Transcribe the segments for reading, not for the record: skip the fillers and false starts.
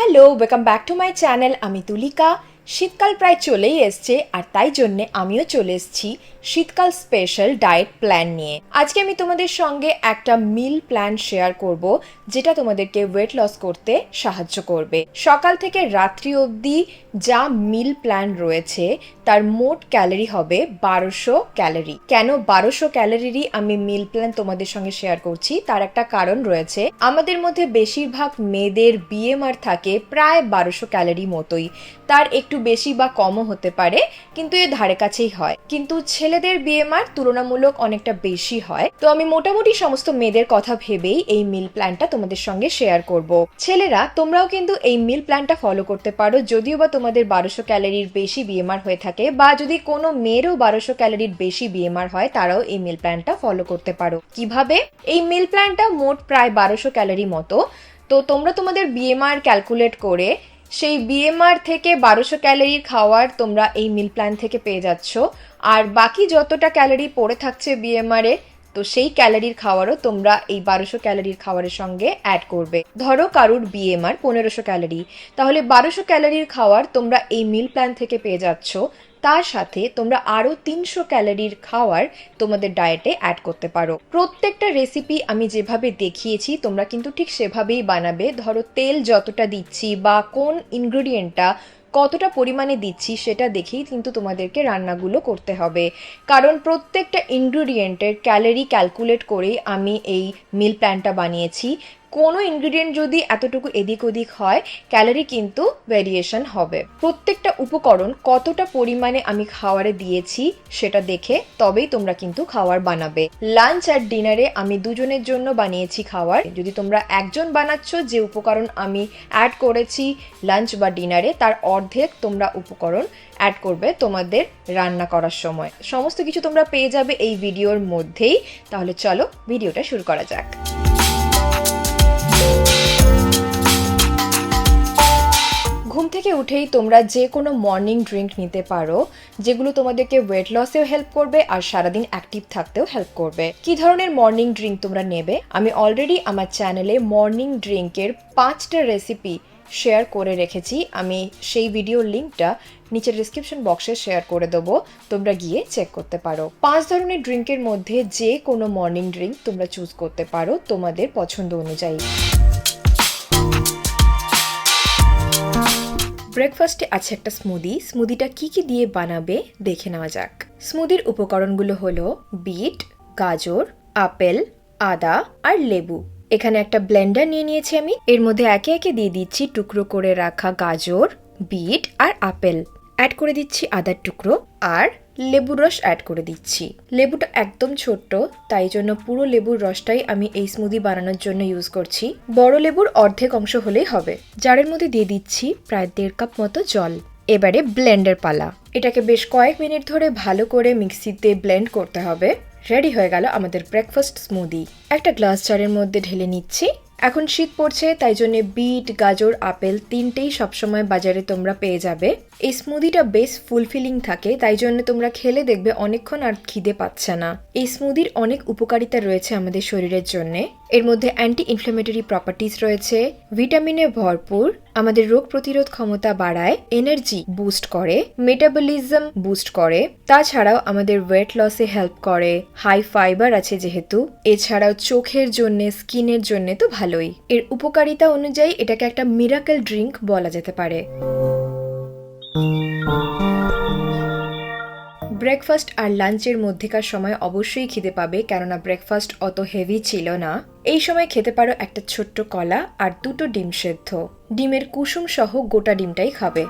Hello, welcome back to my channel. আমি তুলিকা। শীতকাল প্রায় চলেই এসছে, আর তাই জন্যে আমিও চলে এসেছি শীতকাল স্পেশাল ডায়েট প্ল্যান নিয়ে। আজকে আমি তোমাদের সঙ্গে একটা মিল প্ল্যান শেয়ার করব, যেটা তোমাদেরকে ওয়েট লস করতে সাহায্য করবে। সকাল থেকে রাত্রি অবধি যা মিল প্ল্যান রয়েছে তার মোট ক্যালোরি হবে 1200 ক্যালোরি। কেন 1200 ক্যালোরিরই আমি মিল প্ল্যান তোমাদের সঙ্গে শেয়ার করছি, তার একটা কারণ রয়েছে। আমাদের মধ্যে বেশিরভাগ মেয়েদের বিএমআর থাকে প্রায় 1200 ক্যালোরি মতোই, তার একটু বেশি বা কমও হতে পারে, কিন্তু এর ধারে কাছেই হয়। কিন্তু ছেলেদের বিএমআর তুলনামূলক অনেকটা বেশি হয়। তো আমি মোটামুটি সমস্ত মেয়েদের কথা ভেবেই এই মিল প্ল্যানটা তোমাদের সঙ্গে শেয়ার করব। ছেলেরা তোমরাও কিন্তু এই মিল প্ল্যানটা ফলো করতে পারো, যদিও বা তোমাদের 1200 ক্যালোরির বেশি বিএমআর হয়ে থাকে, বা যদি কোনো মেয়েরও 1200 ক্যালোরির বেশি বিএমআর হয় তারাও এই মিল প্ল্যানটা ফলো করতে পারো। কিভাবে? এই মিল প্ল্যানটা মোট প্রায় 1200 ক্যালোরি মতো। তো তোমরা তোমাদের বিএমআর ক্যালকুলেট করে সেই বিএমআর থেকে 1200 ক্যালোরির খাওয়ার তোমরা এই মিল প্ল্যান থেকে পেয়ে যাচ্ছ, আর বাকি যতটা ক্যালোরি পড়ে থাকছে বিএমআর এ, তো সেই ক্যালোরির খাওয়ারও তোমরা এই 1200 ক্যালোরির খাওয়ারের সঙ্গে অ্যাড করবে। ধরো কারুর বিএমআর 1500 ক্যালোরি, তাহলে 1200 ক্যালোরির খাওয়ার তোমরা এই মিল প্ল্যান থেকে পেয়ে যাচ্ছ। তার সাথে তোমরা আরও 300 ক্যালোরির খাওয়ার তোমাদের ডায়েটে অ্যাড করতে পারো। প্রত্যেকটা রেসিপি আমি যেভাবে দেখিয়েছি তোমরা কিন্তু ঠিক সেভাবেই বানাবে। ধরো তেল যতটা দিচ্ছি বা কোন ইনগ্রেডিয়েন্টটা কতটা পরিমাণে দিচ্ছি সেটা দেখেই কিন্তু তোমাদেরকে রান্নাগুলো করতে হবে, কারণ প্রত্যেকটা ইনগ্রেডিয়েন্টের ক্যালোরি ক্যালকুলেট করেই আমি এই মিল প্ল্যানটা বানিয়েছি। কোনো ইনগ্রেডিয়েন্ট যদি এতটুকু এদিক ওদিক হয়, ক্যালোরি কিন্তু ভেরিয়েশন হবে। প্রত্যেকটা উপকরণ কতটা পরিমাণে আমি খাওয়ারে দিয়েছি সেটা দেখে তবেই তোমরা কিন্তু খাওয়ার বানাবে। লাঞ্চ আর ডিনারে আমি দুজনের জন্য বানিয়েছি খাওয়ার। যদি তোমরা একজন বানাচ্ছ, যে উপকরণ আমি অ্যাড করেছি লাঞ্চ বা ডিনারে তার অর্ধেক তোমরা উপকরণ অ্যাড করবে তোমাদের রান্না করার সময়। সমস্ত কিছু তোমরা পেয়ে যাবে এই ভিডিওর মধ্যেই। তাহলে চলো ভিডিওটা শুরু করা যাক। ঘুম থেকে উঠেই তোমরা যে কোনো মর্নিং ড্রিঙ্ক নিতে পারো, যেগুলো তোমাদেরকে ওয়েট লসেও হেল্প করবে আর সারাদিন অ্যাক্টিভ থাকতেও হেল্প করবে। কি ধরনের মর্নিং ড্রিঙ্ক তোমরা নেবে? আমি অলরেডি আমার চ্যানেলে মর্নিং ড্রিঙ্কের 5টা রেসিপি শেয়ার করে রেখেছি। আমি সেই ভিডিওর লিঙ্কটা নিচের ডিসক্রিপশন বক্সে শেয়ার করে দেবো, তোমরা গিয়ে চেক করতে পারো। 5 ধরনের ড্রিঙ্কের মধ্যে যে কোনো মর্নিং ড্রিঙ্ক তোমরা চুজ করতে পারো তোমাদের পছন্দ অনুযায়ী। ব্রেকফাস্টে আছে একটা স্মুদি। স্মুদিটা কি কি দিয়ে বানাবে দেখে নেওয়া যাক। স্মুদির উপকরণগুলো হলো বিট, গাজর, আপেল, আদা আর লেবু। এখানে একটা ব্লেন্ডার নিয়ে নিয়েছি আমি। এর মধ্যে একে একে দিয়ে দিচ্ছি টুকরো করে রাখা গাজর, বিট আর আপেল। অ্যাড করে দিচ্ছি আদার টুকরো আর লেবুর রস অ্যাড করে দিচ্ছি। লেবুটা একদম ছোট্ট, তাই জন্য পুরো লেবুর রসটাই আমি এই স্মুদি বানানোর জন্য ইউজ করছি। বড় লেবুর অর্ধেক অংশ হলেই হবে। জারের মধ্যে দিয়ে দিচ্ছি প্রায় 1.5 কাপ মতো জল। এবারে ব্লেন্ডের পালা। এটাকে বেশ কয়েক মিনিট ধরে ভালো করে মিক্সিতে ব্লেন্ড করতে হবে। রেডি হয়ে গেল আমাদের ব্রেকফাস্ট স্মুদি। একটা গ্লাস জারের মধ্যে ঢেলে নিচ্ছি। এখন শীত পড়ছে, তাই জন্য বিট, গাজর, আপেল তিনটেই সবসময় বাজারে তোমরা পেয়ে যাবে। এই স্মুদিটা বেশ ফুলফিলিং থাকে, তাই জন্য তোমরা খেলে দেখবে অনেকক্ষণ আর খিদে পাচ্ছে না। এই স্মুদির অনেক উপকারিতা রয়েছে আমাদের শরীরের জন্য। এর মধ্যে অ্যান্টি ইনফ্ল্যামেটরি প্রপার্টিজ রয়েছে, ভিটামিনে ভরপুর, আমাদের রোগ প্রতিরোধ ক্ষমতা বাড়ায়, এনার্জি বুস্ট করে, মেটাবলিজম বুস্ট করে, তাছাড়াও আমাদের ওয়েট লসে হেল্প করে। হাই ফাইবার আছে যেহেতু, এছাড়াও চোখের জন্য, স্কিনের জন্য তো ভালোই। এর উপকারিতা অনুযায়ী এটাকে একটা মিরাকেল ড্রিঙ্ক বলা যেতে পারে। ব্রেকফাস্ট আর লাঞ্চের মধ্যেকার সময় অবশ্যই খিদে পাবে, কেননা ব্রেকফাস্ট অত হেভি ছিল না। এই সময় খেতে পারো একটা ছোট্ট কলা আর 2টো ডিম সেদ্ধ। ডিমের কুসুম সহ গোটা ডিমটাই খাবে।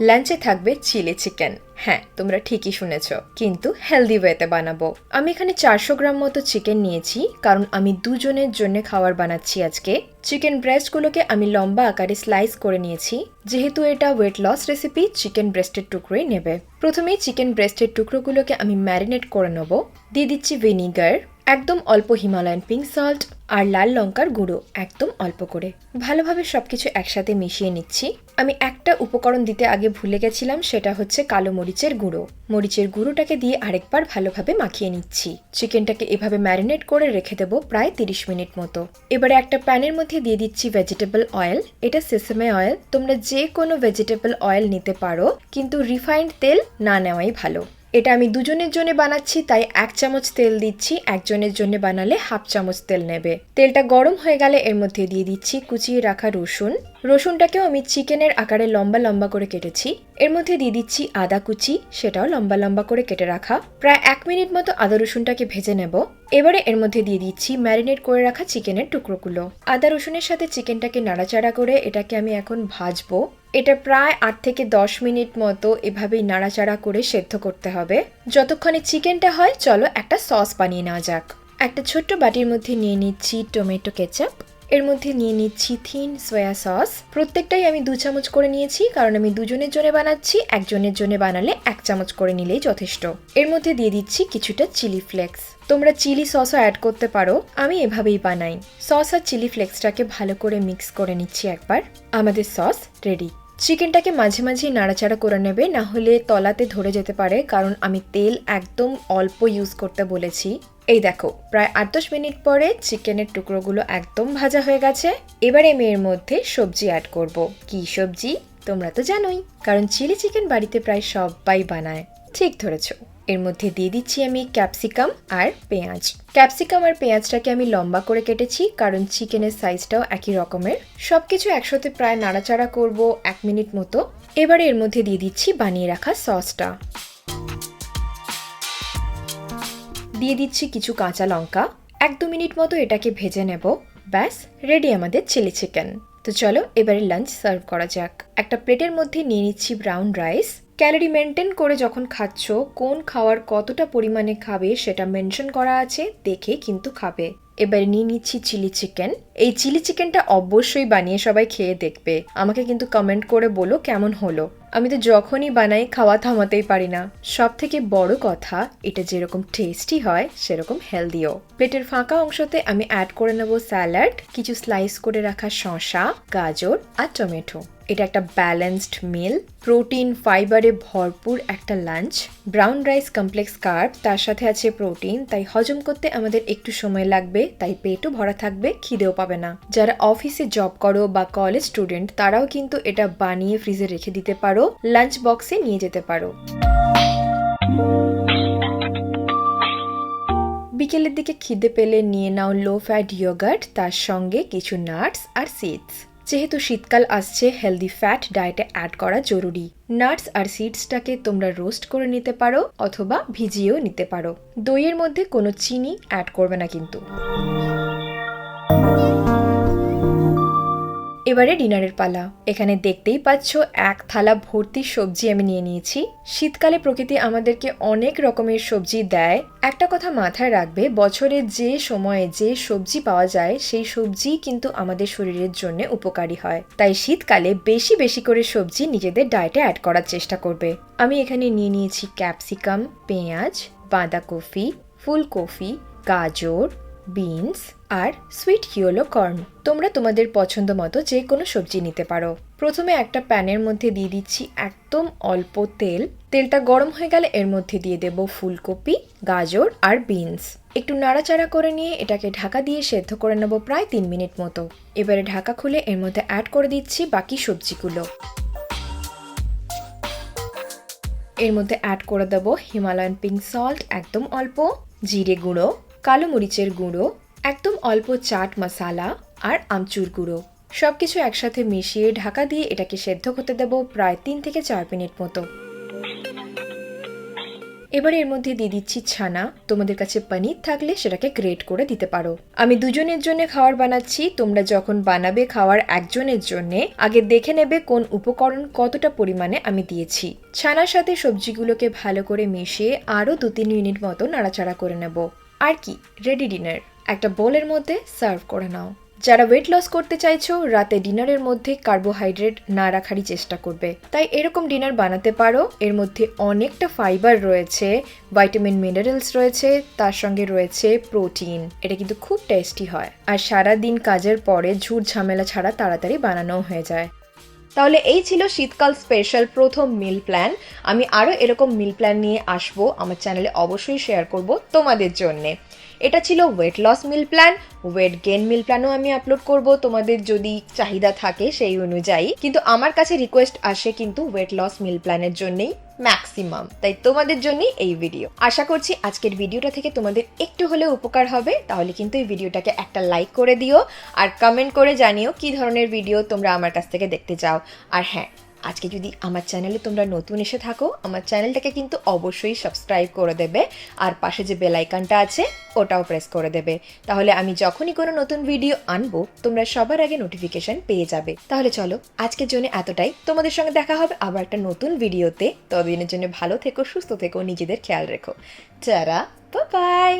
লাঞ্চে থাকবে চিলি চিকেন। হ্যাঁ, তোমরা ঠিকই শুনেছ, কিন্তু হেলদি ওয়েতে বানাবো। আমি এখানে 400 গ্রাম মতো চিকেন নিয়েছি, কারণ আমি দুজনের জন্য খাবার বানাচ্ছি আজকে। চিকেন ব্রেস্টগুলোকে আমি লম্বা আকারে স্লাইস করে নিয়েছি। যেহেতু এটা ওয়েট লস রেসিপি, চিকেন ব্রেস্টের টুকরোই নেবে। প্রথমেই চিকেন ব্রেস্টের টুকরোগুলোকে আমি ম্যারিনেট করে নেব। দিয়ে দিচ্ছি ভিনিগার, একদম অল্প হিমালয়ান পিঙ্ক সল্ট আর লাল লঙ্কার গুঁড়ো একদম অল্প করে ভালোভাবে সবকিছু একসাথে মিশিয়ে নিচ্ছি। আমি একটা উপকরণ দিতে আগে ভুলে গেছিলাম, সেটা হচ্ছে কালো মরিচের গুঁড়ো। মরিচের গুঁড়োটাকে দিয়ে আরেকবার ভালোভাবে মাখিয়ে নিচ্ছি। চিকেনটাকে এভাবে ম্যারিনেট করে রেখে দেবো প্রায় 30 মিনিট মতো। এবারে একটা প্যানের মধ্যে দিয়ে দিচ্ছি ভেজিটেবল অয়েল। এটা সেসামে অয়েল, তোমরা যে কোনো ভেজিটেবল অয়েল নিতে পারো, কিন্তু রিফাইন্ড তেল না নেওয়াই ভালো। এটা আমি দুজনের জন্য বানাচ্ছি, তাই 1 চামচ তেল দিচ্ছি। একজনের জন্য বানালে হাফ চামচ তেল নেবে। তেলটা গরম হয়ে গেলে এর মধ্যে দিয়ে দিচ্ছি কুচিয়ে রাখা রসুন। রসুনটাকেও আমি চিকেনের আকারে লম্বা লম্বা করে কেটেছি। এর মধ্যে দিয়ে দিচ্ছি আদা কুচি, সেটাও লম্বা লম্বা করে কেটে রাখা। প্রায় 1 মিনিট মতো আদা রসুনটাকে ভেজে নেব। এবারে এর মধ্যে দিয়ে দিচ্ছি ম্যারিনেট করে রাখা চিকেনের টুকরোগুলো। আদা রসুনের সাথে চিকেনটাকে নাড়াচাড়া করে এটাকে আমি এখন ভাজবো। এটা প্রায় 8 থেকে 10 মিনিট মতো এভাবেই নাড়াচাড়া করে সেদ্ধ করতে হবে। যতক্ষণে চিকেনটা হয়, চলো একটা সস বানিয়ে নেওয়া যাক। একটা ছোট্ট বাটির মধ্যে নিয়ে নিচ্ছি টমেটো কেচাপ। এর মধ্যে নিয়ে নিচ্ছি থিন সয়া সস। প্রত্যেকটাই আমি 2 চামচ করে নিয়েছি, কারণ আমি দুজনের জন্য বানাচ্ছি। একজনের জন্য বানালে 1 চামচ করে নিলেই যথেষ্ট। এর মধ্যে দিয়ে দিচ্ছি কিছুটা চিলি ফ্লেক্স। তোমরা চিলি সসও অ্যাড করতে পারো, আমি এভাবেই বানাই। সস আর চিলি ফ্লেক্সটাকে ভালো করে মিক্স করে নিচ্ছি একবার। আমাদের সস রেডি। চিকেনটাকে মাঝে মাঝে নাড়াচাড়া করে নেবে, না হলে তলাতে ধরে যেতে পারে, কারণ আমি তেল একদম অল্প ইউজ করতে বলেছি। এই দেখো, প্রায় 8-10 মিনিট পরে চিকেনের টুকরোগুলো একদম ভাজা হয়ে গেছে। এবারে আমি এর মধ্যে সবজি অ্যাড করব। কি সবজি তোমরা তো জানোই, কারণ চিলি চিকেন বাড়িতে প্রায় সবাই বানায়। ঠিক ধরেছো, এর মধ্যে দিয়ে দিচ্ছি আমি ক্যাপসিকাম আর পেঁয়াজ। ক্যাপসিকাম আর পেঁয়াজটাকে আমি লম্বা করে কেটেছি, কারণ চিকেনের সাইজটাও একই রকমের। সবকিছু একসাথে প্রায় নাড়াচাড়া করব 1 মিনিট মতো। এবারে এর মধ্যে দিয়ে দিচ্ছি বানিয়ে রাখা সসটা। দিয়ে দিচ্ছি কিছু কাঁচা লঙ্কা। 1-2 মিনিট মতো এটাকে ভেজে নেব। ব্যাস রেডি আমাদের চিলি চিকেন। তো চলো এবারে লাঞ্চ সার্ভ করা যাক। একটা প্লেটের মধ্যে নিয়ে নিচ্ছি ব্রাউন রাইস। ক্যালোরি মেনটেন করে যখন খাচ্ছ, কোন খাওয়ার কতটা পরিমাণে খাবে সেটা মেনশন করা আছে, দেখে কিন্তু খাবে। এবারে নিয়ে নিচ্ছি চিলি চিকেন। এই চিলি চিকেনটা অবশ্যই বানিয়ে সবাই খেয়ে দেখবে। আমাকে কিন্তু কমেন্ট করে বলো কেমন হলো। আমি তো যখনই বানাই খাওয়া থামাতেই পারি না। সব থেকে বড় কথা, এটা যেরকম টেস্টি হয় সেরকম হেলদিও। প্লেটের ফাঁকা অংশতে আমি অ্যাড করে নেব স্যালাড, কিছু স্লাইস করে রাখা শসা, গাজর আর টমেটো। এটা একটা ব্যালেন্সড মিল, প্রোটিন ফাইবারে ভরপুর একটা lunch. Brown rice complex carb, তার সাথে আছে প্রোটিন, তাই হজম করতে আমাদের একটু সময় লাগবে, তাই পেটও ভরা থাকবে, খিদেও পাবে না। যারা অফিসে জব করো বা কলেজ স্টুডেন্ট, তারাও কিন্তু এটা বানিয়ে ফ্রিজে রেখে দিতে পারো, লাঞ্চ বক্সে নিয়ে যেতে পারো। বিকেলের দিকে খিদে পেলে নিয়ে নাও লো ফ্যাট ইয়োগার্ট, তার সঙ্গে কিছু নাটস আর সিডস। যেহেতু শীতকাল আসছে, হেলদি ফ্যাট ডায়েটে অ্যাড করা জরুরি। নাটস আর সিডসটাকে তোমরা রোস্ট করে নিতে পারো অথবা ভিজিয়েও নিতে পারো। দইয়ের মধ্যে কোনো চিনি অ্যাড করবে না কিন্তু। এবারে ডিনারের পালা। এখানে দেখতেই পাচ্ছ 1 থালা ভর্তি সবজি আমি নিয়ে নিয়েছি। শীতকালে প্রকৃতি আমাদেরকে অনেক রকমের সবজি দেয়। একটা কথা মাথায় রাখবে, বছরে যে সময়ে যে সবজি পাওয়া যায়, সেই সবজি কিন্তু আমাদের শরীরের জন্য উপকারী হয়। তাই শীতকালে বেশি বেশি করে সবজি নিজেদের ডায়েটে অ্যাড করার চেষ্টা করবে। আমি এখানে নিয়ে নিয়েছি ক্যাপসিকাম, পেঁয়াজ, বাঁধাকপি, ফুলকপি, গাজর, বিনস আর সুইট ইয়েলো কর্ন। তোমরা তোমাদের পছন্দ মতো যে কোনো সবজি নিতে পারো। প্রথমে একটা প্যানের মধ্যে দিয়ে দিচ্ছি একদম অল্প তেল। তেলটা গরম হয়ে গেলে এর মধ্যে দিয়ে দেব ফুলকপি, গাজর আর বিনস। একটু নাড়াচাড়া করে নিয়ে এটাকে ঢাকা দিয়ে সেদ্ধ করে নেব প্রায় 3 মিনিট মতো। এবারে ঢাকা খুলে এর মধ্যে অ্যাড করে দিচ্ছি বাকি সবজিগুলো। এর মধ্যে অ্যাড করে দেব হিমালয়ান পিঙ্ক সল্ট একদম অল্প, জিরে গুঁড়ো, কালো মরিচের গুঁড়ো, একদম অল্প চাট মশলা আর আমচুর গুঁড়ো। সবকিছু একসাথে মিশিয়ে ঢাকা দিয়ে এটাকে সেদ্ধ করতে দেব প্রায় 3 থেকে 4 মিনিট মতো। এবারে এর মধ্যে দিয়ে দিচ্ছি ছানা। তোমাদের কাছে পনির থাকলে সেটাকে গ্রেট করে দিতে পারো। আমি দুজনের জন্য খাবার বানাচ্ছি, তোমরা যখন বানাবে খাওয়ার একজনের জন্য, আগে দেখে নেবে কোন উপকরণ কতটা পরিমাণে আমি দিয়েছি। ছানার সাথে সবজিগুলোকে ভালো করে মিশিয়ে আরও 2-3 মিনিট মতো নাড়াচাড়া করে নেব। আর কি, রেডি ডিনার। একটা বোলের মধ্যে সার্ভ করে নাও। যারা ওয়েট লস করতে চাইছো রাতে ডিনারের মধ্যে কার্বোহাইড্রেট না রাখারই চেষ্টা করবে, তাই এরকম ডিনার বানাতে পারো। এর মধ্যে অনেকটা ফাইবার রয়েছে, ভাইটামিন মিনারেলস রয়েছে, তার সঙ্গে রয়েছে প্রোটিন। এটা কিন্তু খুব টেস্টি হয় আর সারা দিন কাজের পরে ঝুট ঝামেলা ছাড়া তাড়াতাড়ি বানানো হয়ে যায়। তাহলে এই ছিল শীতকাল স্পেশাল প্রথম মিল প্ল্যান। আমি আরও এরকম মিল প্ল্যান নিয়ে আসবো, আমার চ্যানেলে অবশ্যই শেয়ার করব তোমাদের জন্যে। এটা ছিল ওয়েট লস মিল প্ল্যান। ওয়েট গেইন মিল প্ল্যানও আমি আপলোড করব তোমাদের যদি চাহিদা থাকে সেই অনুযায়ী, কিন্তু আমার কাছে রিকোয়েস্ট আসে কিন্তু ওয়েট লস মিল প্ল্যানের জন্যই ম্যাক্সিমাম, তাই তোমাদের জন্যই এই ভিডিও। আশা করছি আজকের ভিডিওটা থেকে তোমাদের একটু হলেও উপকার হবে। তাহলে কিন্তু এই ভিডিওটাকে একটা লাইক করে দিও আর কমেন্ট করে জানিও কি ধরনের ভিডিও তোমরা আমার কাছ থেকে দেখতে চাও। আর হ্যাঁ, আজকে যদি আমার চ্যানেলে তোমরা নতুন এসে থাকো, আমার চ্যানেলটাকে কিন্তু অবশ্যই সাবস্ক্রাইব করে দেবে আর পাশে যে বেল আইকনটা আছে ওটাও প্রেস করে দেবে। তাহলে আমি যখনই কোনো নতুন ভিডিও আনবো তোমরা সবার আগে নোটিফিকেশন পেয়ে যাবে। তাহলে চলো আজকের জন্য এতটাই। তোমাদের সঙ্গে দেখা হবে আবার একটা নতুন ভিডিওতে। ততদিনের জন্য ভালো থেকো, সুস্থ থেকো, নিজেদের খেয়াল রেখো। Tata, bye bye.